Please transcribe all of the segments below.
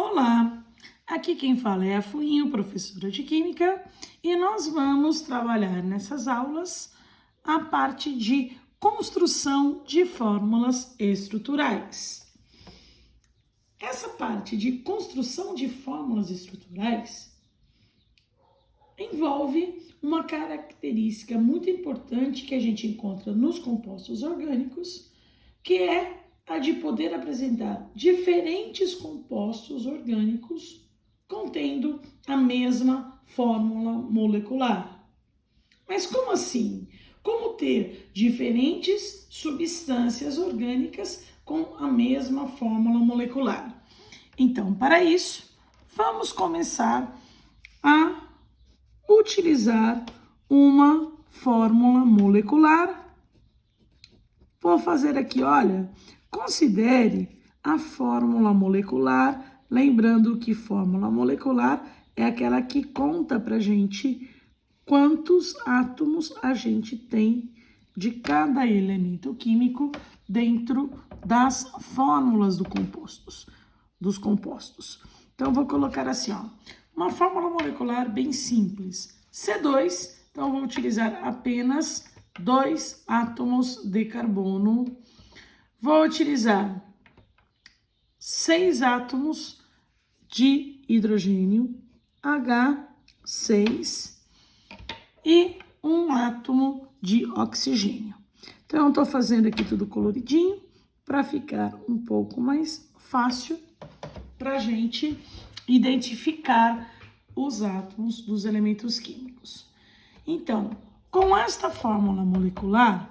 Olá, aqui quem fala é a Fuinho, professora de Química, e nós vamos trabalhar nessas aulas a parte de construção de fórmulas estruturais. Essa parte de construção de fórmulas estruturais envolve uma característica muito importante que a gente encontra nos compostos orgânicos, que é a de poder apresentar diferentes compostos orgânicos contendo a mesma fórmula molecular. Mas como assim? Como ter diferentes substâncias orgânicas com a mesma fórmula molecular? Então, para isso, vamos começar a utilizar uma fórmula molecular. Vou fazer aqui, olha, considere a fórmula molecular, lembrando que fórmula molecular é aquela que conta pra gente quantos átomos a gente tem de cada elemento químico dentro das fórmulas dos compostos. Então, vou colocar assim, ó, uma fórmula molecular bem simples, C2, então vou utilizar apenas 2 átomos de carbono. Vou utilizar 6 átomos de hidrogênio, H6, e 1 átomo de oxigênio. Então, estou fazendo aqui tudo coloridinho para ficar um pouco mais fácil para a gente identificar os átomos dos elementos químicos. Então, com esta fórmula molecular,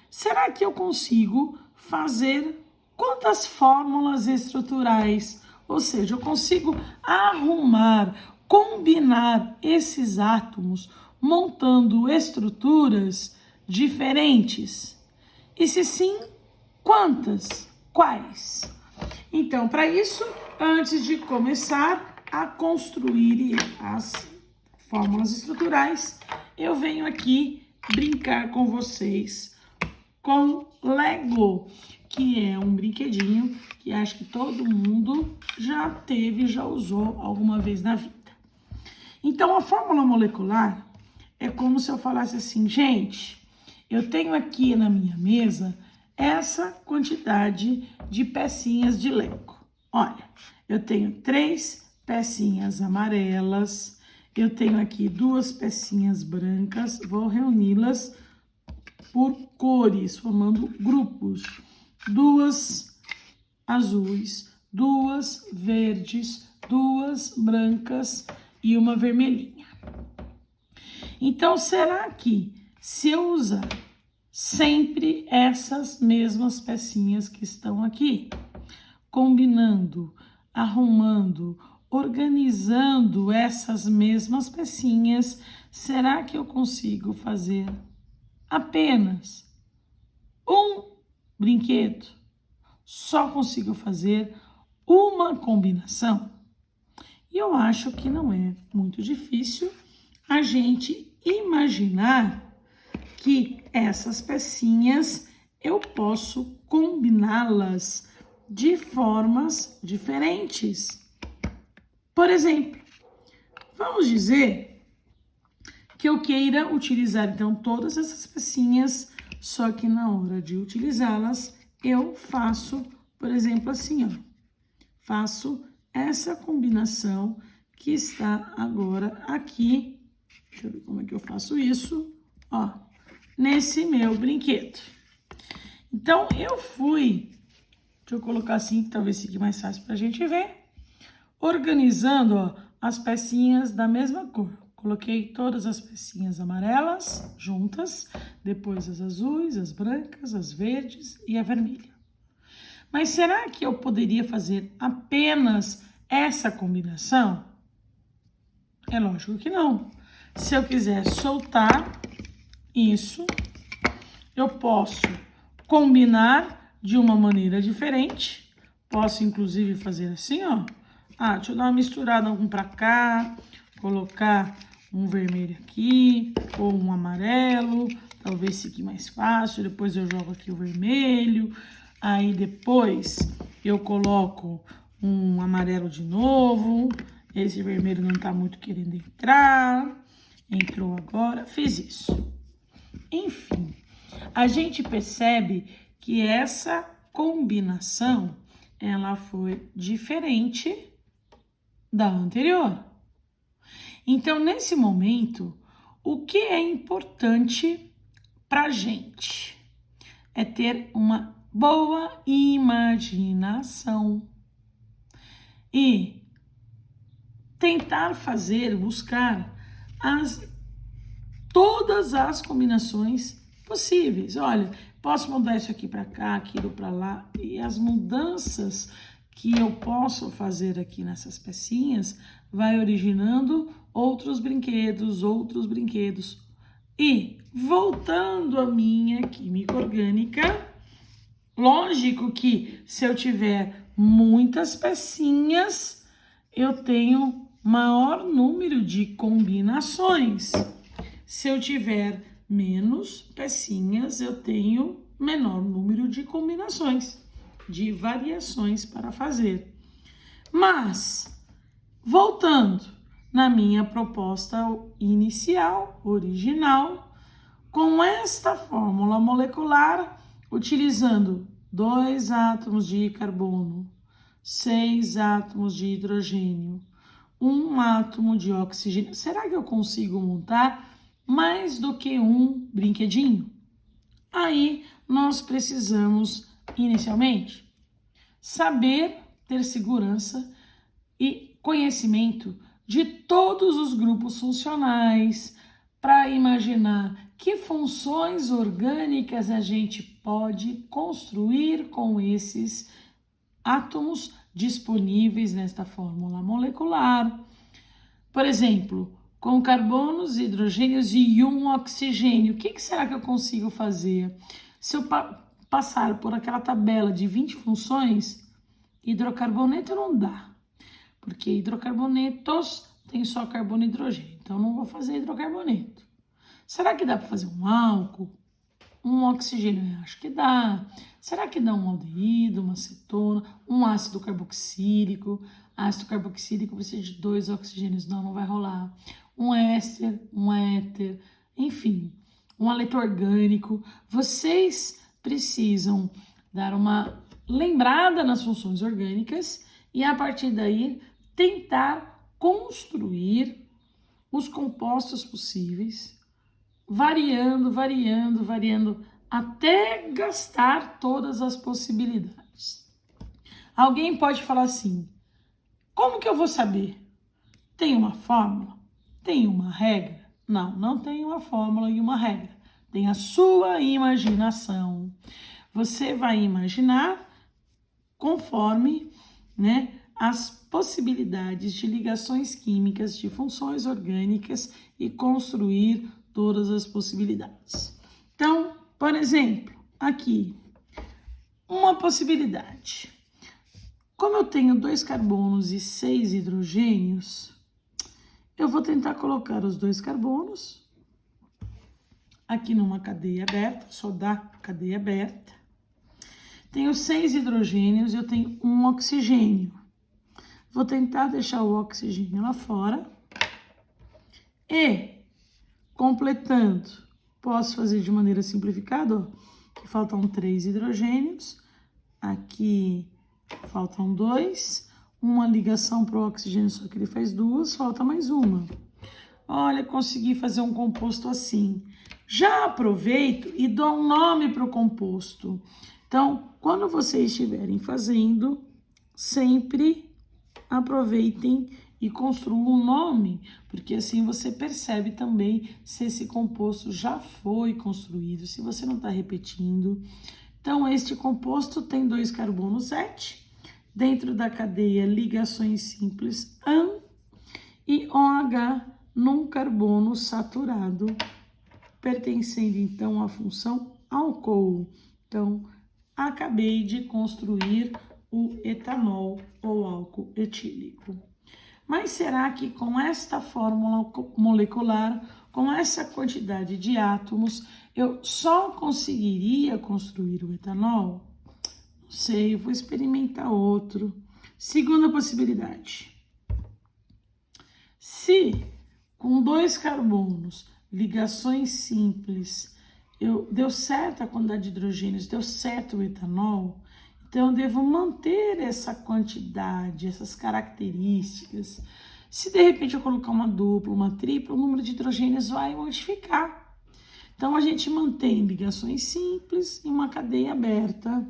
será que eu consigo fazer quantas fórmulas estruturais? Ou seja, eu consigo arrumar, combinar esses átomos, montando estruturas diferentes? E se sim, quantas? Quais? Então, para isso, antes de começar a construir as fórmulas estruturais, eu venho aqui brincar com vocês com Lego, que é um brinquedinho que acho que todo mundo já teve, já usou alguma vez na vida. Então, a fórmula molecular é como se eu falasse assim, gente, eu tenho aqui na minha mesa essa quantidade de pecinhas de Lego. Olha, eu tenho 3 pecinhas amarelas, eu tenho aqui 2 pecinhas brancas, vou reuni-las por cores, formando grupos. 2 azuis, 2 verdes, 2 brancas e uma vermelhinha. Então, será que se eu usar sempre essas mesmas pecinhas que estão aqui, combinando, arrumando, organizando essas mesmas pecinhas, será que eu consigo fazer apenas um brinquedo? Só consigo fazer uma combinação? E eu acho que não é muito difícil a gente imaginar que essas pecinhas eu posso combiná-las de formas diferentes. Por exemplo, vamos dizer que eu queira utilizar então todas essas pecinhas, só que na hora de utilizá-las, eu faço, por exemplo, assim, ó. Faço essa combinação que está agora aqui. Deixa eu ver como é que eu faço isso, ó, nesse meu brinquedo. Então, eu fui, deixa eu colocar assim, que talvez fique mais fácil pra gente ver, organizando, ó, as pecinhas da mesma cor. Coloquei todas as pecinhas amarelas juntas, depois as azuis, as brancas, as verdes e a vermelha. Mas será que eu poderia fazer apenas essa combinação? É lógico que não. Se eu quiser soltar isso, eu posso combinar de uma maneira diferente. Posso, inclusive, fazer assim, ó. Ah, deixa eu dar uma misturada um pra cá, colocar um vermelho aqui, ou um amarelo, talvez fique mais fácil. Depois eu jogo aqui o vermelho, aí depois eu coloco um amarelo de novo. Esse vermelho não tá muito querendo entrar. Entrou agora, fiz isso. Enfim, a gente percebe que essa combinação, ela foi diferente da anterior. Então, nesse momento, o que é importante pra gente é ter uma boa imaginação e tentar fazer, buscar todas as combinações possíveis. Olha, posso mudar isso aqui para cá, aquilo para lá, e as mudanças que eu posso fazer aqui nessas pecinhas vai originando outros brinquedos. E voltando à minha química orgânica, lógico que se eu tiver muitas pecinhas, eu tenho maior número de combinações. Se eu tiver menos pecinhas, eu tenho menor número de combinações, de variações para fazer. Mas, voltando na minha proposta inicial, original, com esta fórmula molecular, utilizando 2 átomos de carbono, 6 átomos de hidrogênio, 1 átomo de oxigênio. Será que eu consigo montar mais do que um brinquedinho? Aí nós precisamos, inicialmente, saber ter segurança e conhecimento de todos os grupos funcionais para imaginar que funções orgânicas a gente pode construir com esses átomos disponíveis nesta fórmula molecular. Por exemplo, com carbonos, hidrogênios e um oxigênio, o que será que eu consigo fazer? Se eu passar por aquela tabela de 20 funções, hidrocarboneto não dá, porque hidrocarbonetos tem só carbono e hidrogênio, então não vou fazer hidrocarboneto. Será que dá para fazer um álcool? Um oxigênio, eu acho que dá. Será que dá um aldeído, uma acetona, um ácido carboxílico? Ácido carboxílico precisa de 2 oxigênios, não vai rolar. Um éster, um éter, enfim, um haleto orgânico. Vocês precisam dar uma lembrada nas funções orgânicas e, a partir daí, tentar construir os compostos possíveis, variando, até gastar todas as possibilidades. Alguém pode falar assim, como que eu vou saber? Tem uma fórmula? Tem uma regra? Não, não tem uma fórmula e uma regra. Tem a sua imaginação. Você vai imaginar conforme, né, as possibilidades de ligações químicas, de funções orgânicas e construir todas as possibilidades. Então, por exemplo, aqui, uma possibilidade. Como eu tenho 2 carbonos e 6 hidrogênios, eu vou tentar colocar os 2 carbonos aqui numa cadeia aberta, só dá cadeia aberta. Tenho 6 hidrogênios, eu tenho 1 oxigênio. Vou tentar deixar o oxigênio lá fora. E, completando, posso fazer de maneira simplificada, ó, que faltam 3 hidrogênios. Aqui faltam 2. Uma ligação para o oxigênio, só que ele faz 2, falta mais uma. Olha, consegui fazer um composto assim. Já aproveito e dou um nome para o composto. Então, quando vocês estiverem fazendo, sempre aproveitem e construam um nome, porque assim você percebe também se esse composto já foi construído, se você não está repetindo. Então, este composto tem 2 carbonos et, dentro da cadeia ligações simples AN e OH num carbono saturado, pertencendo então à função álcool. Então, acabei de construir o etanol ou álcool etílico. Mas será que com esta fórmula molecular, com essa quantidade de átomos, eu só conseguiria construir o etanol? Não sei, eu vou experimentar outro. Segunda possibilidade. Se com 2 carbonos, ligações simples, deu certo a quantidade de hidrogênios, deu certo o etanol, então eu devo manter essa quantidade, essas características. Se de repente eu colocar uma dupla, uma tripla, o número de hidrogênios vai modificar. Então a gente mantém ligações simples e uma cadeia aberta,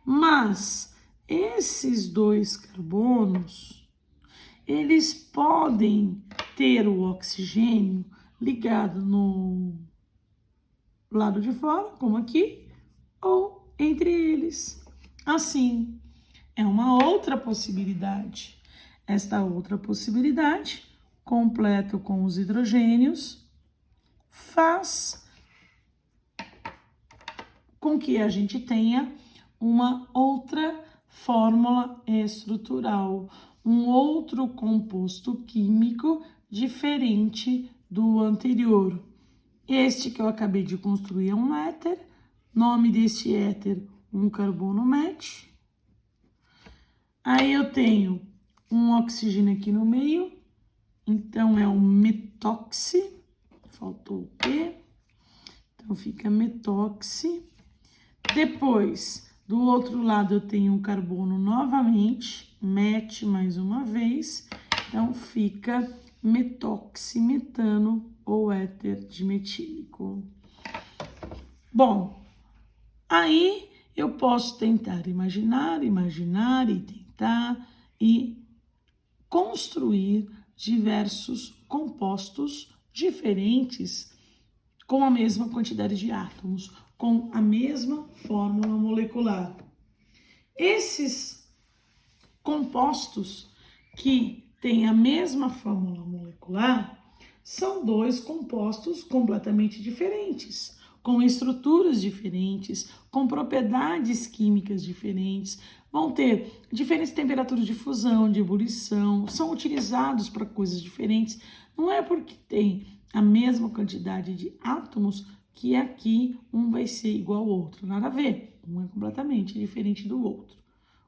mas esses 2 carbonos, eles podem ter o oxigênio ligado no lado de fora, como aqui, ou entre eles. Assim, é uma outra possibilidade. Esta outra possibilidade, completo com os hidrogênios, faz com que a gente tenha uma outra fórmula estrutural, um outro composto químico diferente do anterior. Este que eu acabei de construir é um éter, nome deste éter, um carbono match. Aí eu tenho um oxigênio aqui no meio, então é um metóxi, faltou o P, então fica metóxi. Depois, do outro lado eu tenho um carbono novamente, met mais uma vez, então fica metoximetano ou éter dimetílico. Bom, aí eu posso tentar imaginar e tentar e construir diversos compostos diferentes com a mesma quantidade de átomos, com a mesma fórmula molecular. Esses compostos que têm a mesma fórmula molecular são 2 compostos completamente diferentes, com estruturas diferentes, com propriedades químicas diferentes, vão ter diferentes temperaturas de fusão, de ebulição, são utilizados para coisas diferentes. Não é porque tem a mesma quantidade de átomos que aqui um vai ser igual ao outro, nada a ver, um é completamente diferente do outro.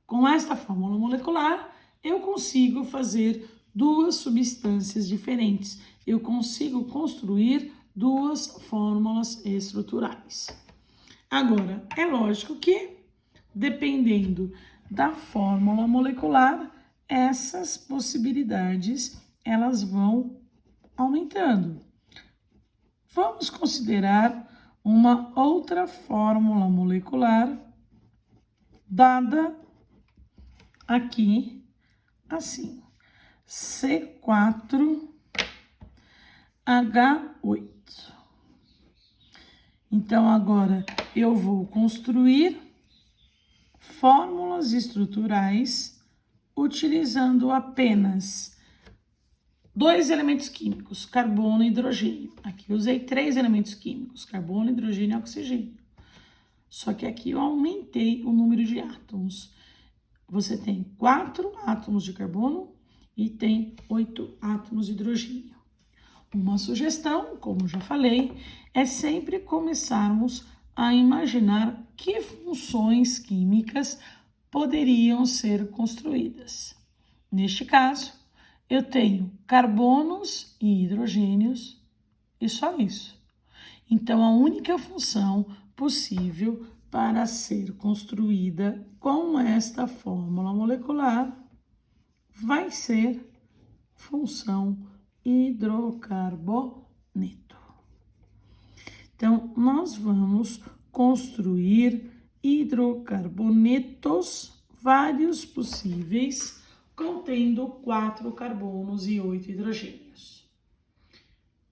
Com esta fórmula molecular, eu consigo fazer 2 substâncias diferentes, eu consigo construir 2 fórmulas estruturais. Agora, é lógico que, dependendo da fórmula molecular, essas possibilidades, elas vão aumentando. Vamos considerar uma outra fórmula molecular dada aqui assim, C4H8. Então, agora eu vou construir fórmulas estruturais utilizando apenas 2 elementos químicos, carbono e hidrogênio. Aqui eu usei 3 elementos químicos, carbono, hidrogênio e oxigênio. Só que aqui eu aumentei o número de átomos. Você tem 4 átomos de carbono e tem 8 átomos de hidrogênio. Uma sugestão, como já falei, é sempre começarmos a imaginar que funções químicas poderiam ser construídas. Neste caso, eu tenho carbonos e hidrogênios e só isso. Então, a única função possível para ser construída com esta fórmula molecular vai ser função hidrocarboneto. Então, nós vamos construir hidrocarbonetos, vários possíveis, contendo 4 carbonos e 8 hidrogênios.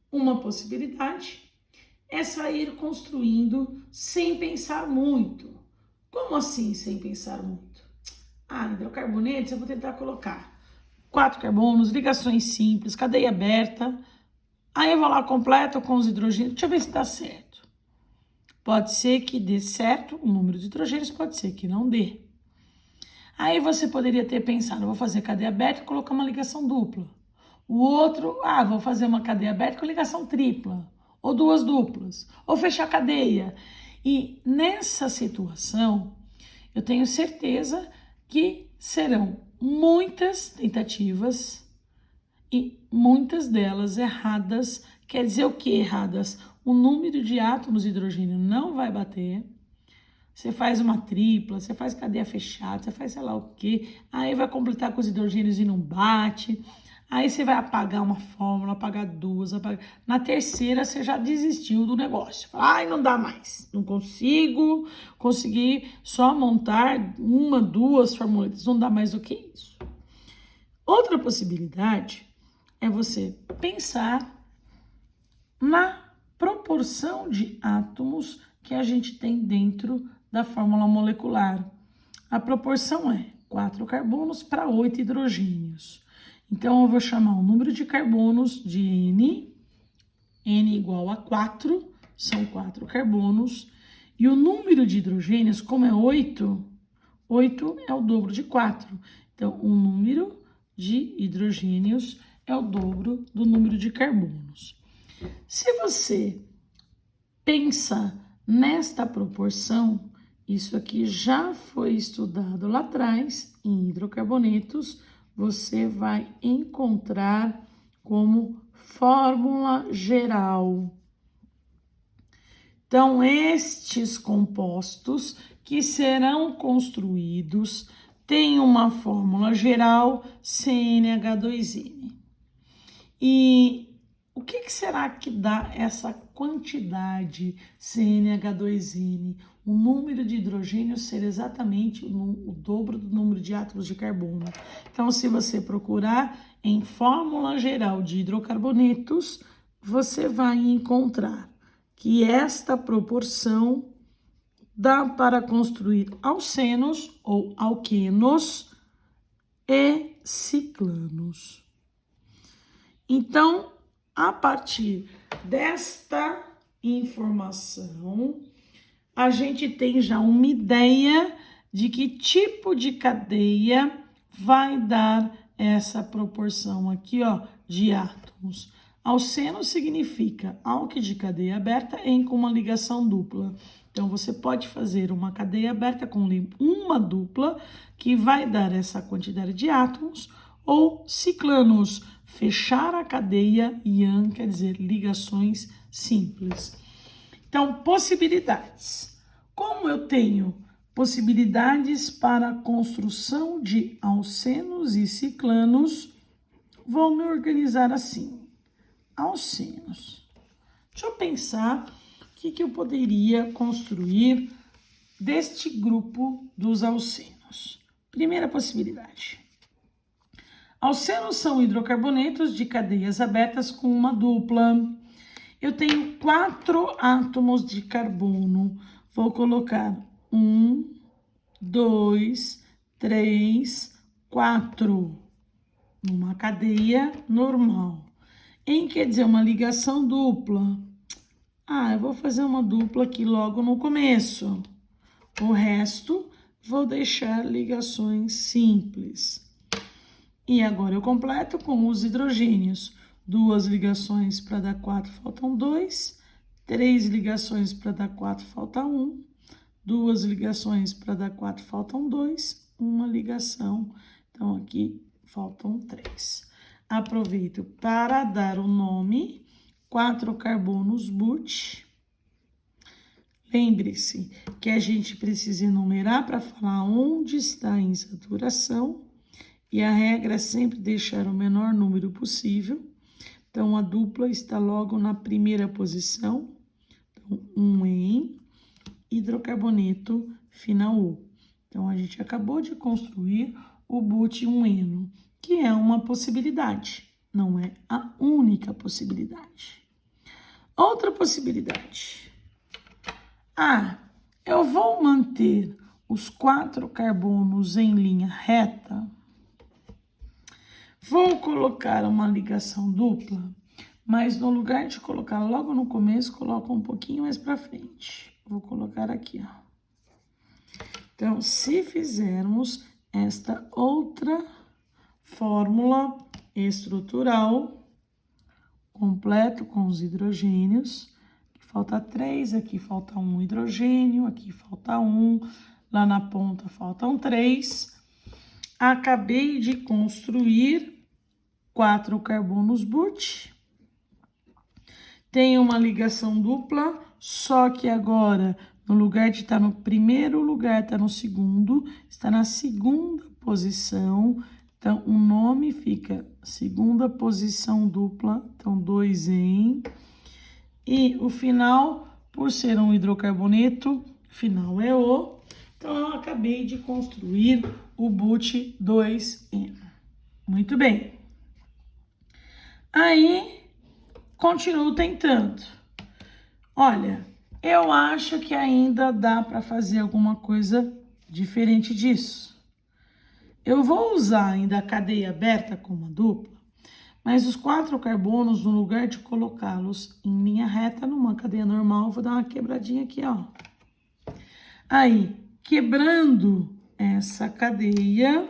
Uma possibilidade é sair construindo sem pensar muito. Como assim sem pensar muito? Hidrocarbonetos eu vou tentar colocar 4 carbonos, ligações simples, cadeia aberta. Aí eu vou lá, completo com os hidrogênios. Deixa eu ver se dá certo. Pode ser que dê certo o número de hidrogênios, pode ser que não dê. Aí você poderia ter pensado, vou fazer cadeia aberta e colocar uma ligação dupla. O outro, vou fazer uma cadeia aberta com ligação tripla, ou 2 duplas, ou fechar a cadeia. E nessa situação, eu tenho certeza que serão muitas tentativas e muitas delas erradas. Quer dizer o que erradas? O número de átomos de hidrogênio não vai bater. Você faz uma tripla, você faz cadeia fechada, você faz sei lá o quê. Aí vai completar com os hidrogênios e não bate. Aí você vai apagar uma fórmula, apagar duas, apagar... Na terceira você já desistiu do negócio. Fala, ai, não dá mais. Não consegui só montar uma, duas formuletas. Não dá mais do que isso. Outra possibilidade é você pensar na proporção de átomos que a gente tem dentro da fórmula molecular. A proporção é 4 carbonos para 8 hidrogênios. Então, eu vou chamar o número de carbonos de N igual a 4, são 4 carbonos, e o número de hidrogênios, como é 8, 8 é o dobro de 4. Então, o número de hidrogênios é o dobro do número de carbonos. Se você pensa nesta proporção, isso aqui já foi estudado lá atrás, em hidrocarbonetos, você vai encontrar como fórmula geral. Então, estes compostos que serão construídos têm uma fórmula geral CnH2n. E o que será que dá essa quantidade CnH2n? O número de hidrogênio ser exatamente o dobro do número de átomos de carbono. Então, se você procurar em fórmula geral de hidrocarbonetos, você vai encontrar que esta proporção dá para construir alcenos ou alquenos e ciclanos. Então, a partir desta informação, a gente tem já uma ideia de que tipo de cadeia vai dar essa proporção aqui, ó, de átomos. Alceno significa álquido de cadeia aberta com uma ligação dupla. Então, você pode fazer uma cadeia aberta com uma dupla, que vai dar essa quantidade de átomos, ou ciclanos, fechar a cadeia, ion quer dizer ligações simples. Então, possibilidades. Como eu tenho possibilidades para a construção de alcenos e ciclanos, vou me organizar assim. Alcenos. Deixa eu pensar o que eu poderia construir deste grupo dos alcenos. Primeira possibilidade. Alcenos são hidrocarbonetos de cadeias abertas com uma dupla. Eu tenho 4 átomos de carbono. Vou colocar 1, 2, 3, 4 numa cadeia normal. Quer dizer uma ligação dupla. Eu vou fazer uma dupla aqui logo no começo. O resto, vou deixar ligações simples. E agora eu completo com os hidrogênios. 2 ligações para dar 4, faltam 2. 3 ligações para dar 4, falta 1. 2 ligações para dar 4, faltam 2. 1 ligação, então aqui faltam 3. Aproveito para dar o nome, 4 carbonos but. Lembre-se que a gente precisa enumerar para falar onde está em saturação. E a regra é sempre deixar o menor número possível. Então, a dupla está logo na primeira posição. Então, 1 em hidrocarboneto final U. Então, a gente acabou de construir o but-1-eno, que é uma possibilidade, não é a única possibilidade. Outra possibilidade. Eu vou manter os 4 carbonos em linha reta. Vou colocar uma ligação dupla, mas no lugar de colocar logo no começo, coloco um pouquinho mais para frente. Vou colocar aqui, ó. Então, se fizermos esta outra fórmula estrutural, completo com os hidrogênios, aqui falta 3, aqui falta 1 hidrogênio, aqui falta 1, lá na ponta faltam 3. acabei de construir 4 carbonos but. Tem uma ligação dupla, só que agora, no lugar de estar no primeiro lugar, está no segundo, está na segunda posição. Então, o nome fica segunda posição dupla, então 2 em. E o final, por ser um hidrocarboneto, final é O. Então, eu acabei de construir o but 2N. Muito bem. Aí, continuo tentando. Olha, eu acho que ainda dá para fazer alguma coisa diferente disso. Eu vou usar ainda a cadeia aberta como a dupla, mas os 4 carbonos, no lugar de colocá-los em linha reta numa cadeia normal, eu vou dar uma quebradinha aqui, ó. Aí, quebrando essa cadeia,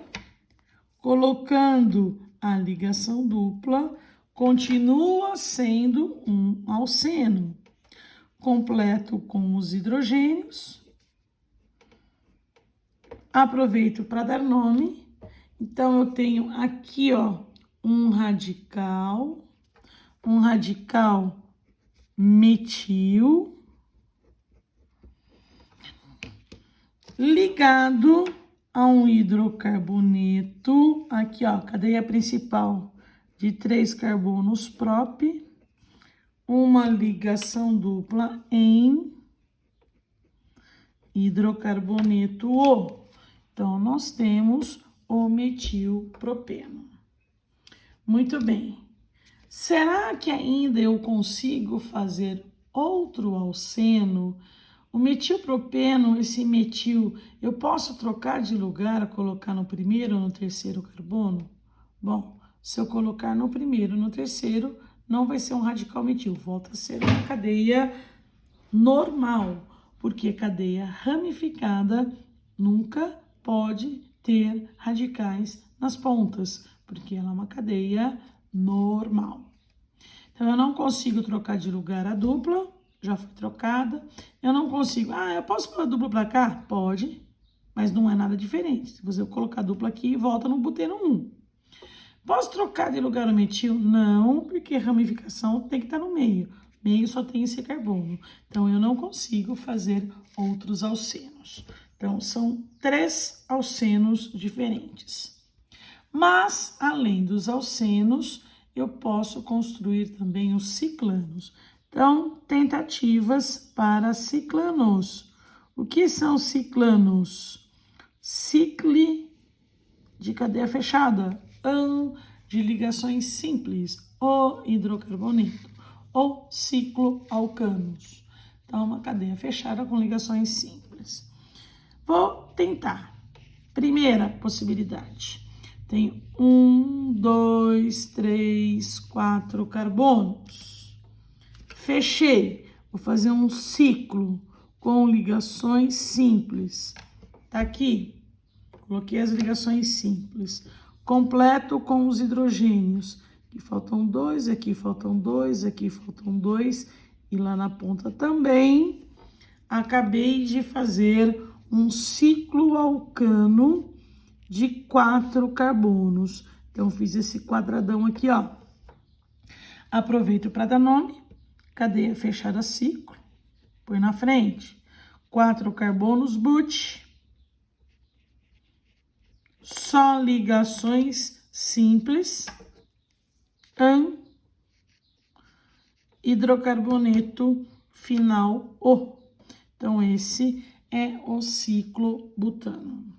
colocando a ligação dupla, continua sendo um alceno. Completo com os hidrogênios. Aproveito para dar nome. Então, eu tenho aqui, ó, um radical metil, ligado a um hidrocarboneto, aqui, ó, cadeia principal de 3 carbonos prop, uma ligação dupla em hidrocarboneto O. Então, nós temos o metilpropeno. Muito bem. Será que ainda eu consigo fazer outro alceno? O metilpropeno, esse metil, eu posso trocar de lugar, colocar no primeiro ou no terceiro carbono? Bom, se eu colocar no primeiro ou no terceiro, não vai ser um radical metil, volta a ser uma cadeia normal, porque cadeia ramificada nunca pode ter radicais nas pontas, porque ela é uma cadeia normal. Então, eu não consigo trocar de lugar a dupla, já foi trocada. Eu não consigo, eu posso pôr a dupla para cá? Pode, mas não é nada diferente. Se você colocar a dupla aqui, volta no buteno 1. Posso trocar de lugar o metil? Não, porque a ramificação tem que estar no meio. Meio só tem esse carbono. Então, eu não consigo fazer outros alcenos. Então, são 3 alcenos diferentes. Mas, além dos alcenos, eu posso construir também os ciclanos. Então, tentativas para ciclanos. O que são ciclanos? Cicle de cadeia fechada, de ligações simples, o hidrocarboneto, ou cicloalcanos. Então, uma cadeia fechada com ligações simples. Vou tentar. Primeira possibilidade. Tem 1, 2, 3, 4 carbonos. Fechei. Vou fazer um ciclo com ligações simples. Tá aqui. Coloquei as ligações simples. Completo com os hidrogênios. Aqui faltam 2, aqui faltam 2, aqui faltam 2. E lá na ponta também. Acabei de fazer um cicloalcano de 4 carbonos. Então, fiz esse quadradão aqui, ó. Aproveito para dar nome. Cadeia fechada ciclo. Põe na frente. 4 carbonos but. Só ligações simples. Hidrocarboneto final O. Então, esse é o ciclo butano.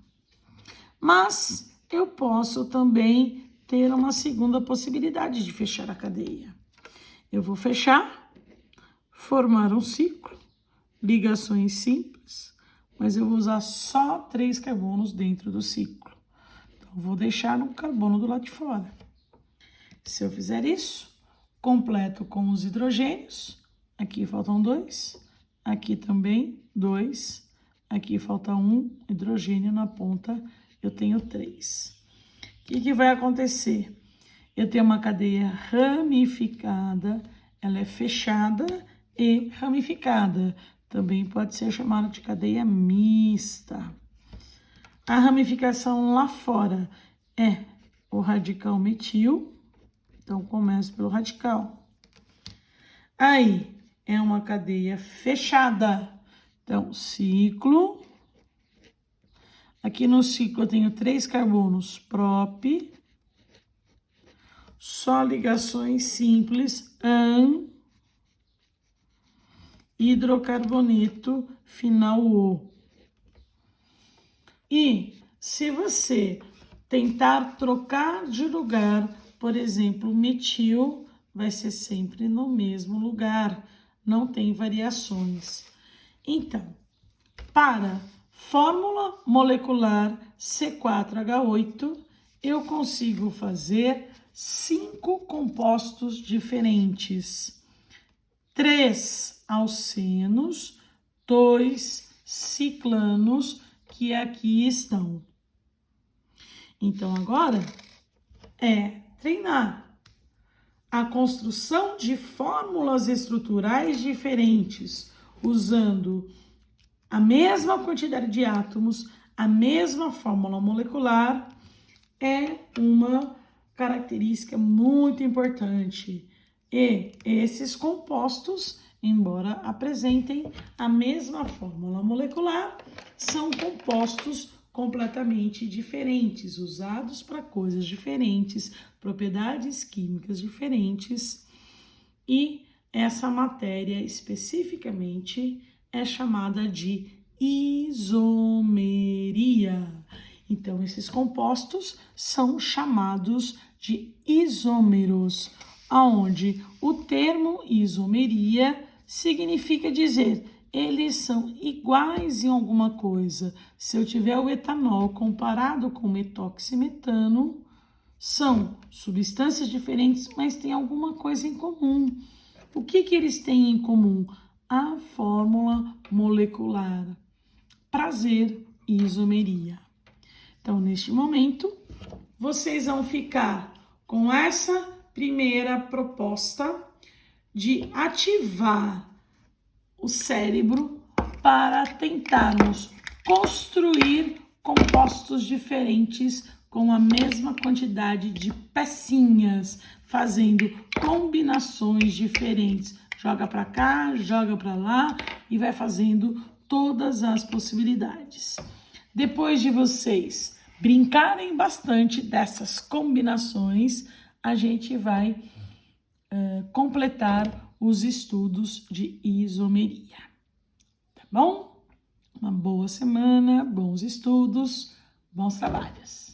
Mas eu posso também ter uma segunda possibilidade de fechar a cadeia. Eu vou fechar, formar um ciclo, ligações simples, mas eu vou usar só 3 carbonos dentro do ciclo. Então, vou deixar um carbono do lado de fora. Se eu fizer isso, completo com os hidrogênios. Aqui faltam 2, aqui também 2, aqui falta 1 hidrogênio na ponta. Eu tenho 3. O que vai acontecer? Eu tenho uma cadeia ramificada, ela é fechada e ramificada. Também pode ser chamada de cadeia mista. A ramificação lá fora é o radical metil. Então, começo pelo radical. Aí, é uma cadeia fechada. Então, ciclo. Aqui no ciclo eu tenho 3 carbonos prop. Só ligações simples, hidrocarboneto, final O. E se você tentar trocar de lugar, por exemplo, metil, vai ser sempre no mesmo lugar, não tem variações. Então, para fórmula molecular C4H8, eu consigo fazer 5 compostos diferentes. 3 alcenos, 2 ciclanos, que aqui estão. Então, agora é treinar a construção de fórmulas estruturais diferentes, usando a mesma quantidade de átomos, a mesma fórmula molecular, é uma característica muito importante. E esses compostos, embora apresentem a mesma fórmula molecular, são compostos completamente diferentes, usados para coisas diferentes, propriedades químicas diferentes, e essa matéria especificamente é chamada de isomeria. Então, esses compostos são chamados de isômeros, onde o termo isomeria significa dizer eles são iguais em alguma coisa. Se eu tiver o etanol comparado com o metoximetano, são substâncias diferentes, mas têm alguma coisa em comum. O que eles têm em comum? A fórmula molecular. Prazer, isomeria. Então, neste momento, vocês vão ficar com essa primeira proposta de ativar o cérebro para tentarmos construir compostos diferentes com a mesma quantidade de pecinhas, fazendo combinações diferentes. Joga para cá, joga para lá e vai fazendo todas as possibilidades. Depois de vocês brincarem bastante dessas combinações, a gente vai completar os estudos de isomeria. Tá bom? Uma boa semana, bons estudos, bons trabalhos.